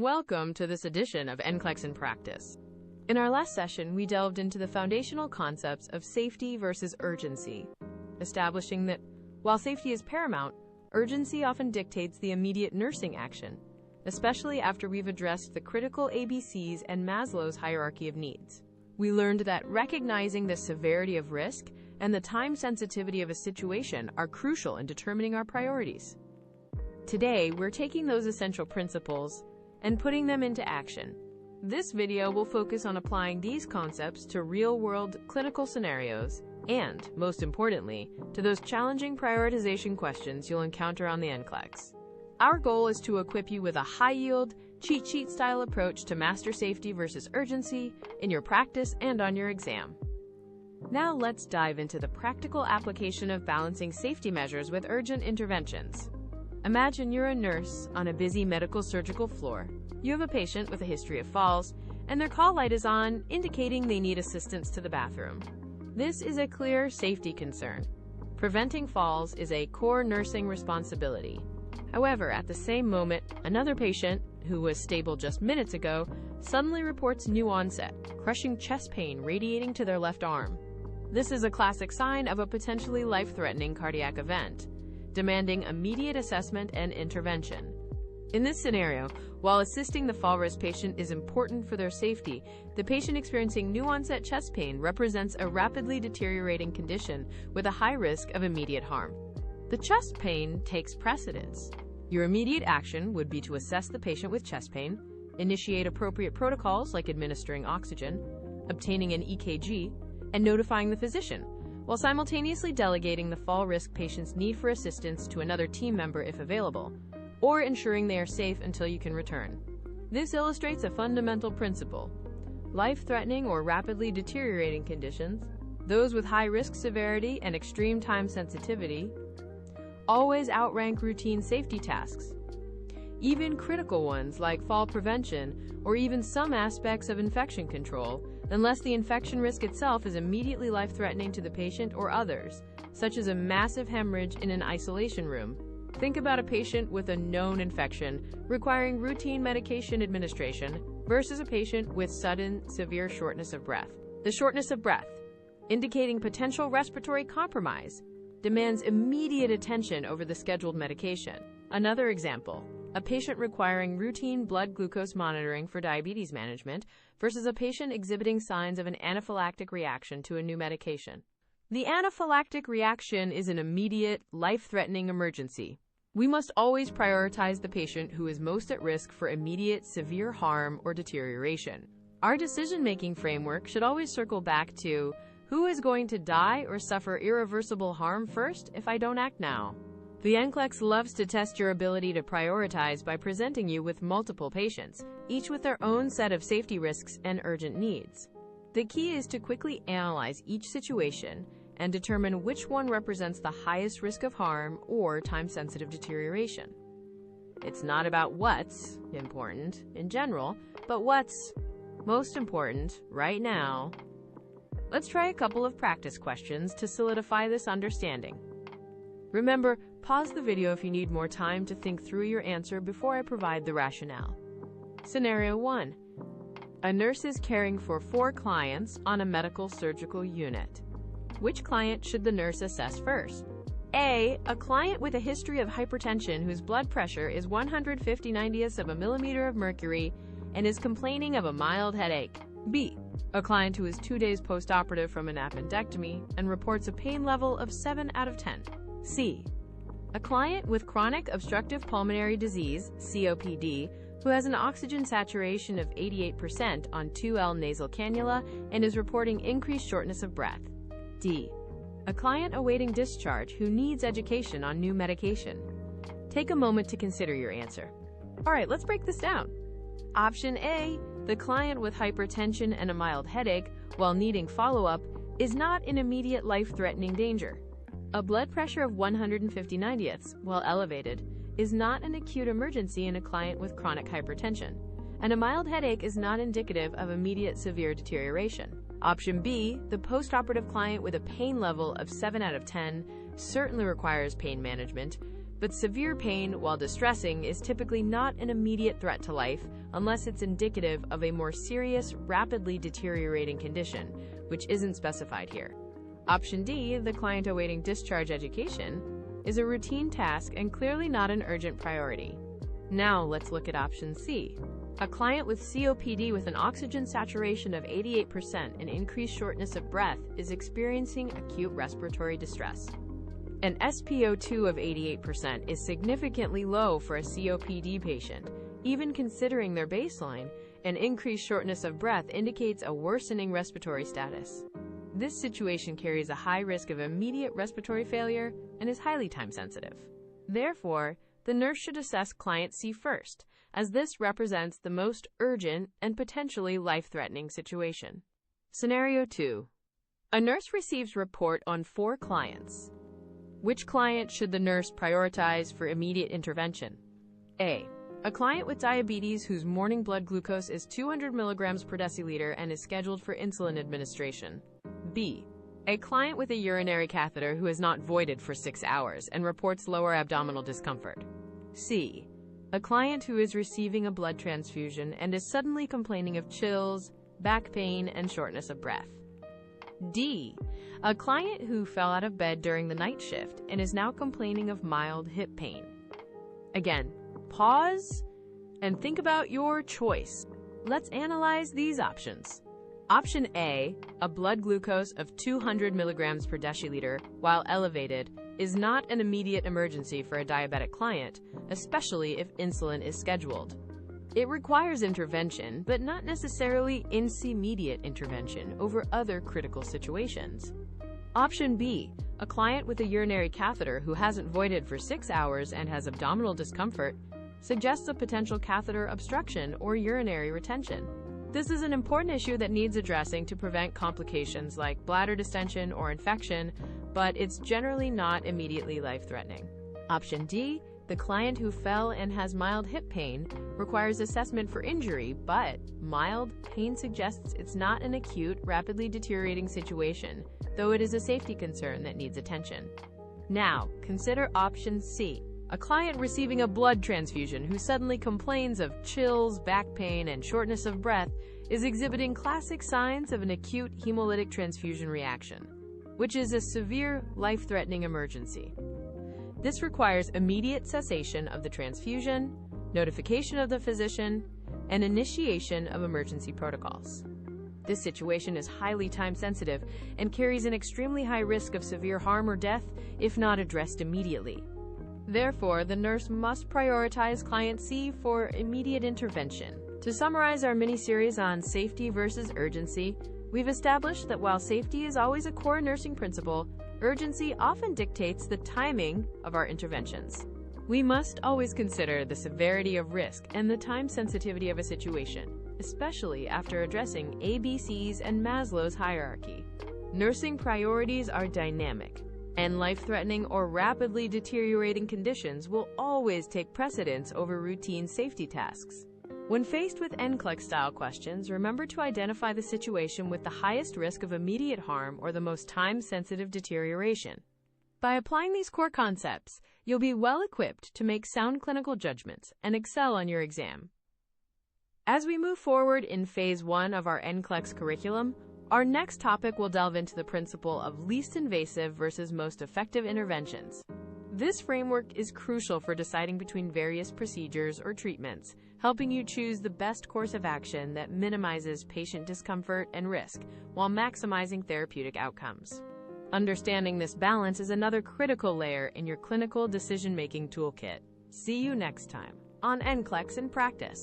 Welcome to this edition of NCLEX in Practice. In our last session, we delved into the foundational concepts of safety versus urgency, establishing that while safety is paramount, urgency often dictates the immediate nursing action, especially after we've addressed the critical ABCs and Maslow's hierarchy of needs. We learned that recognizing the severity of risk and the time sensitivity of a situation are crucial in determining our priorities. Today, we're taking those essential principles and putting them into action. This video will focus on applying these concepts to real-world clinical scenarios and, most importantly, to those challenging prioritization questions you'll encounter on the NCLEX. Our goal is to equip you with a high-yield, cheat sheet-style approach to master safety versus urgency in your practice and on your exam. Now let's dive into the practical application of balancing safety measures with urgent interventions. Imagine you're a nurse on a busy medical surgical floor. You have a patient with a history of falls, and their call light is on, indicating they need assistance to the bathroom. This is a clear safety concern. Preventing falls is a core nursing responsibility. However, at the same moment, another patient, who was stable just minutes ago, suddenly reports new onset, crushing chest pain radiating to their left arm. This is a classic sign of a potentially life-threatening cardiac event, demanding immediate assessment and intervention. In this scenario, while assisting the fall risk patient is important for their safety, the patient experiencing new onset chest pain represents a rapidly deteriorating condition with a high risk of immediate harm. The chest pain takes precedence. Your immediate action would be to assess the patient with chest pain, initiate appropriate protocols like administering oxygen, obtaining an EKG, and notifying the physician, while simultaneously delegating the fall risk patient's need for assistance to another team member if available, or ensuring they are safe until you can return. This illustrates a fundamental principle. Life-threatening or rapidly deteriorating conditions, those with high risk severity and extreme time sensitivity, always outrank routine safety tasks. Even critical ones like fall prevention or even some aspects of infection control, unless the infection risk itself is immediately life-threatening to the patient or others, such as a massive hemorrhage in an isolation room. Think about a patient with a known infection requiring routine medication administration versus a patient with sudden, severe shortness of breath. The shortness of breath, indicating potential respiratory compromise, demands immediate attention over the scheduled medication. Another example, a patient requiring routine blood glucose monitoring for diabetes management versus a patient exhibiting signs of an anaphylactic reaction to a new medication. The anaphylactic reaction is an immediate, life-threatening emergency. We must always prioritize the patient who is most at risk for immediate, severe harm or deterioration. Our decision-making framework should always circle back to who is going to die or suffer irreversible harm first if I don't act now. The NCLEX loves to test your ability to prioritize by presenting you with multiple patients, each with their own set of safety risks and urgent needs. The key is to quickly analyze each situation and determine which one represents the highest risk of harm or time-sensitive deterioration. It's not about what's important in general, but what's most important right now. Let's try a couple of practice questions to solidify this understanding. Remember, pause the video if you need more time to think through your answer before I provide the rationale. Scenario 1. A nurse is caring for 4 clients on a medical surgical unit. Which client should the nurse assess first? A. A client with a history of hypertension whose blood pressure is 150/90ths of a millimeter of mercury and is complaining of a mild headache. B. A client who is 2 days post-operative from an appendectomy and reports a pain level of 7 out of 10. C. A client with chronic obstructive pulmonary disease, COPD, who has an oxygen saturation of 88% on 2L nasal cannula and is reporting increased shortness of breath. D. A client awaiting discharge who needs education on new medication. Take a moment to consider your answer. All right, let's break this down. Option A, the client with hypertension and a mild headache, while needing follow-up, is not in immediate life-threatening danger. A blood pressure of 150/90ths, while elevated, is not an acute emergency in a client with chronic hypertension, and a mild headache is not indicative of immediate severe deterioration. Option B, the post-operative client with a pain level of 7 out of 10 certainly requires pain management, But severe pain, while distressing, is typically not an immediate threat to life unless it's indicative of a more serious, rapidly deteriorating condition, which isn't specified here. Option D, the client awaiting discharge education, is a routine task and clearly not an urgent priority. Now let's look at option C. A client with COPD with an oxygen saturation of 88% and increased shortness of breath is experiencing acute respiratory distress. An SpO2 of 88% is significantly low for a COPD patient. Even considering their baseline, an increased shortness of breath indicates a worsening respiratory status. This situation carries a high risk of immediate respiratory failure and is highly time-sensitive. Therefore, the nurse should assess client C first, as this represents the most urgent and potentially life-threatening situation. Scenario 2. A nurse receives report on 4 clients. Which client should the nurse prioritize for immediate intervention? A. A client with diabetes whose morning blood glucose is 200 milligrams per deciliter and is scheduled for insulin administration. B. A client with a urinary catheter who has not voided for 6 hours and reports lower abdominal discomfort. C. A client who is receiving a blood transfusion and is suddenly complaining of chills, back pain, and shortness of breath. D. A client who fell out of bed during the night shift and is now complaining of mild hip pain. Again, pause and think about your choice. Let's analyze these options. Option A, a blood glucose of 200 milligrams per deciliter, while elevated, is not an immediate emergency for a diabetic client, especially if insulin is scheduled. It requires intervention, but not necessarily immediate intervention over other critical situations. Option B, a client with a urinary catheter who hasn't voided for 6 hours and has abdominal discomfort, suggests a potential catheter obstruction or urinary retention. This is an important issue that needs addressing to prevent complications like bladder distension or infection, but it's generally not immediately life-threatening. Option D, the client who fell and has mild hip pain, requires assessment for injury, but mild pain suggests it's not an acute, rapidly deteriorating situation, though it is a safety concern that needs attention. Now, consider option C, a client receiving a blood transfusion who suddenly complains of chills, back pain, and shortness of breath is exhibiting classic signs of an acute hemolytic transfusion reaction, which is a severe, life-threatening emergency. This requires immediate cessation of the transfusion, notification of the physician, and initiation of emergency protocols. This situation is highly time-sensitive and carries an extremely high risk of severe harm or death if not addressed immediately. Therefore, the nurse must prioritize client C for immediate intervention. To summarize our mini-series on safety versus urgency, we've established that while safety is always a core nursing principle, urgency often dictates the timing of our interventions. We must always consider the severity of risk and the time sensitivity of a situation, especially after addressing ABCs and Maslow's hierarchy. Nursing priorities are dynamic, and life-threatening or rapidly deteriorating conditions will always take precedence over routine safety tasks. When faced with NCLEX-style questions, remember to identify the situation with the highest risk of immediate harm or the most time-sensitive deterioration. By applying these core concepts, you'll be well-equipped to make sound clinical judgments and excel on your exam. As we move forward in Phase 1 of our NCLEX curriculum, our next topic will delve into the principle of least invasive versus most effective interventions. This framework is crucial for deciding between various procedures or treatments, helping you choose the best course of action that minimizes patient discomfort and risk while maximizing therapeutic outcomes. Understanding this balance is another critical layer in your clinical decision-making toolkit. See you next time on NCLEX in Practice.